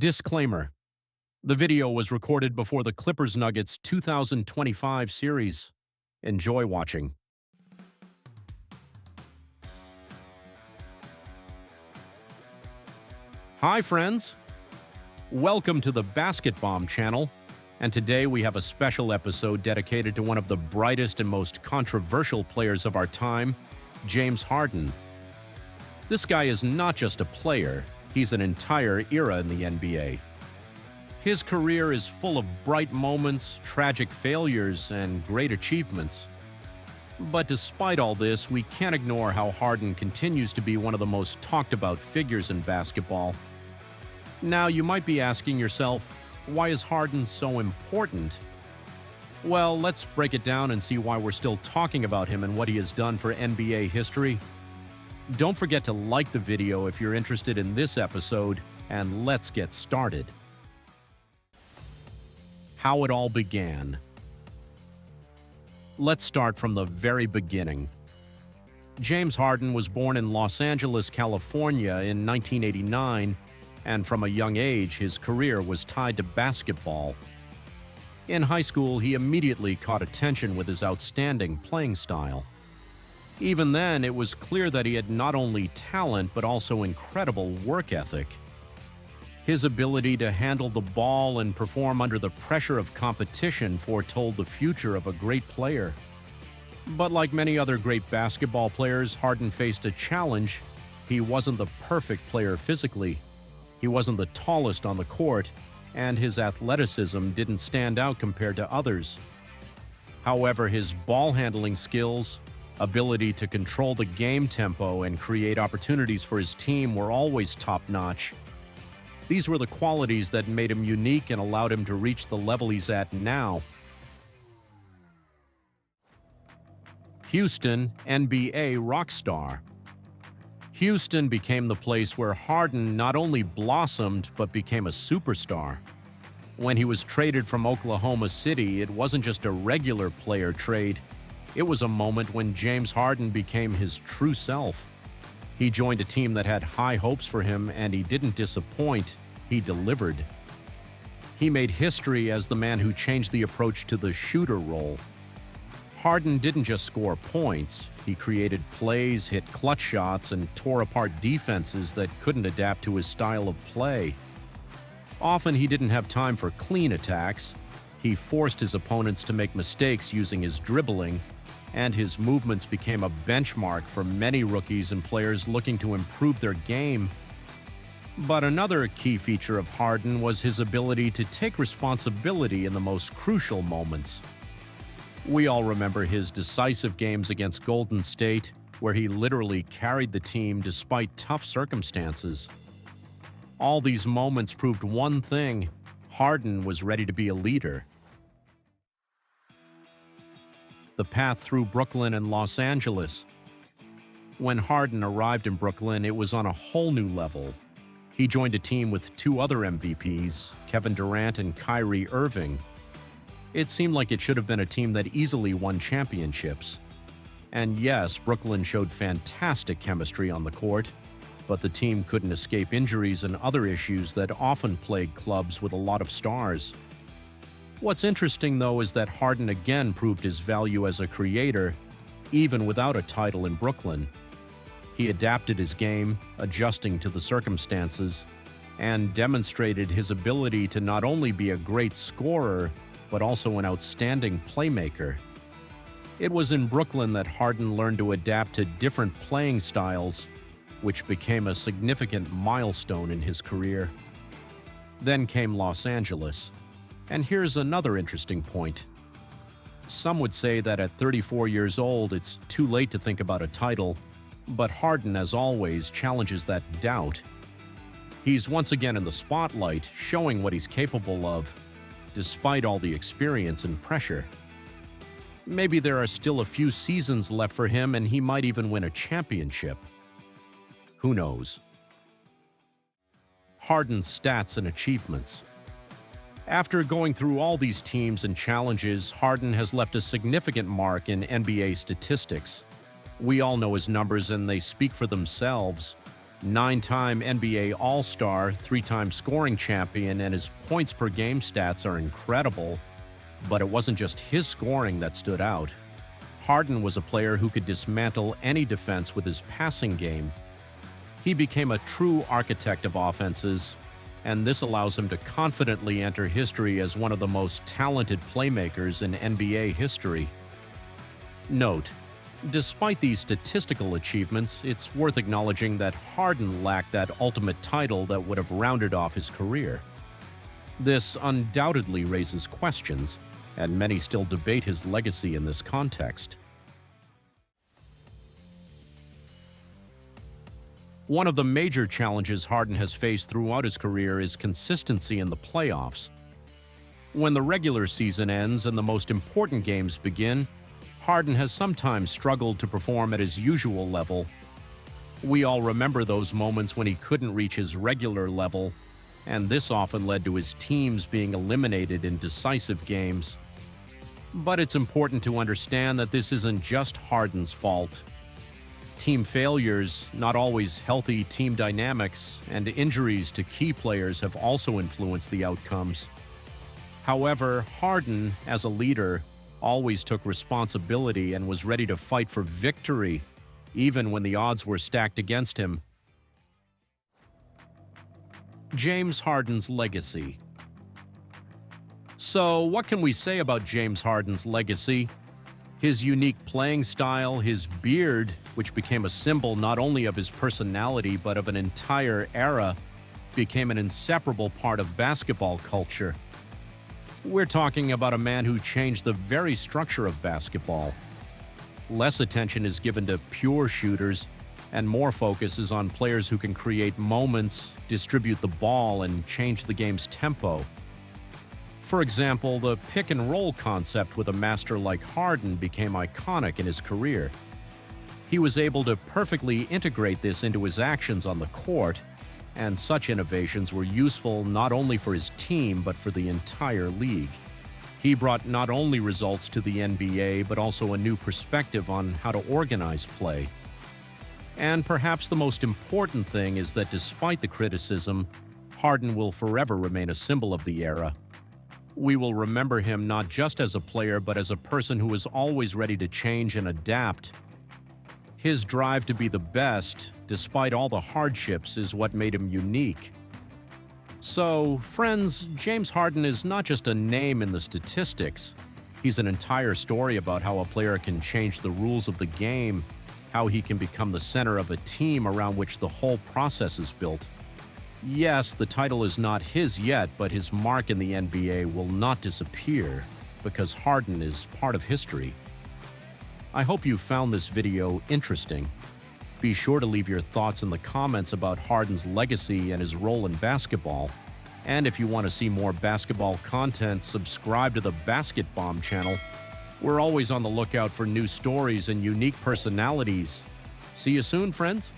Disclaimer: the video was recorded before the Clippers Nuggets 2025 series. Enjoy watching. Hi, friends. Welcome to the BASKETBOMB channel, and today we have a special episode dedicated to one of the brightest and most controversial players of our time, James Harden. This guy is not just a player, he's an entire era in the NBA. His career is full of bright moments, tragic failures, and great achievements. But despite all this, we can't ignore how Harden continues to be one of the most talked about figures in basketball. Now, you might be asking yourself, why is Harden so important? Well, let's break it down and see why we're still talking about him and what he has done for NBA history. Don't forget to like the video if you're interested in this episode, and let's get started. How it all began. Let's start from the very beginning. James Harden was born in Los Angeles, California in 1989, and from a young age his career was tied to basketball. In high school, he immediately caught attention with his outstanding playing style. Even then, it was clear that he had not only talent but also incredible work ethic. His ability to handle the ball and perform under the pressure of competition foretold the future of a great player. But like many other great basketball players, Harden faced a challenge. He wasn't the perfect player physically. He wasn't the tallest on the court, and his athleticism didn't stand out compared to others. However, his ball handling skills, ability to control the game tempo and create opportunities for his team were always top-notch. These were the qualities that made him unique and allowed him to reach the level he's at now. Houston, NBA rockstar. Houston became the place where Harden not only blossomed but became a superstar. When he was traded from Oklahoma City, it wasn't just a regular player trade. It was a moment when James Harden became his true self. He joined a team that had high hopes for him, and he didn't disappoint. He delivered. He made history as the man who changed the approach to the shooter role. Harden didn't just score points. He created plays, hit clutch shots, and tore apart defenses that couldn't adapt to his style of play. Often he didn't have time for clean attacks. He forced his opponents to make mistakes using his dribbling, and his movements became a benchmark for many rookies and players looking to improve their game. But another key feature of Harden was his ability to take responsibility in the most crucial moments. We all remember his decisive games against Golden State, where he literally carried the team despite tough circumstances. All these moments proved one thing: Harden was ready to be a leader. The path through Brooklyn and Los Angeles. When Harden arrived in Brooklyn, it was on a whole new level. He joined a team with two other MVPs, Kevin Durant and Kyrie Irving. It seemed like it should have been a team that easily won championships. And yes, Brooklyn showed fantastic chemistry on the court, but the team couldn't escape injuries and other issues that often plague clubs with a lot of stars. What's interesting, though, is that Harden again proved his value as a creator, even without a title in Brooklyn. He adapted his game, adjusting to the circumstances, and demonstrated his ability to not only be a great scorer, but also an outstanding playmaker. It was in Brooklyn that Harden learned to adapt to different playing styles, which became a significant milestone in his career. Then came Los Angeles. And here's another interesting point. Some would say that at 34 years old, it's too late to think about a title, but Harden, as always, challenges that doubt. He's once again in the spotlight, showing what he's capable of, despite all the experience and pressure. Maybe there are still a few seasons left for him, and he might even win a championship. Who knows? Harden's stats and achievements. After going through all these teams and challenges, Harden has left a significant mark in NBA statistics. We all know his numbers and they speak for themselves. Nine-time NBA All-Star, three-time scoring champion, and his points per game stats are incredible, but it wasn't just his scoring that stood out. Harden was a player who could dismantle any defense with his passing game. He became a true architect of offenses, and this allows him to confidently enter history as one of the most talented playmakers in NBA history. Note: despite these statistical achievements, it's worth acknowledging that Harden lacked that ultimate title that would have rounded off his career. This undoubtedly raises questions, and many still debate his legacy in this context. One of the major challenges Harden has faced throughout his career is consistency in the playoffs. When the regular season ends and the most important games begin, Harden has sometimes struggled to perform at his usual level. We all remember those moments when he couldn't reach his regular level, and this often led to his teams being eliminated in decisive games. But it's important to understand that this isn't just Harden's fault. Team failures, not always healthy team dynamics, and injuries to key players have also influenced the outcomes. However, Harden, as a leader, always took responsibility and was ready to fight for victory, even when the odds were stacked against him. James Harden's legacy. So, what can we say about James Harden's legacy? His unique playing style, his beard, which became a symbol not only of his personality but of an entire era, became an inseparable part of basketball culture. We're talking about a man who changed the very structure of basketball. Less attention is given to pure shooters, and more focus is on players who can create moments, distribute the ball, and change the game's tempo. For example, the pick-and-roll concept with a master like Harden became iconic in his career. He was able to perfectly integrate this into his actions on the court, and such innovations were useful not only for his team but for the entire league. He brought not only results to the NBA but also a new perspective on how to organize play. And perhaps the most important thing is that despite the criticism, Harden will forever remain a symbol of the era. We will remember him not just as a player but as a person who was always ready to change and adapt. His drive to be the best, despite all the hardships, is what made him unique. So, friends, James Harden is not just a name in the statistics. He's an entire story about how a player can change the rules of the game, how he can become the center of a team around which the whole process is built. Yes, the title is not his yet, but his mark in the NBA will not disappear because Harden is part of history. I hope you found this video interesting. Be sure to leave your thoughts in the comments about Harden's legacy and his role in basketball. And if you want to see more basketball content, subscribe to the BASKETBOMB channel. We're always on the lookout for new stories and unique personalities. See you soon, friends.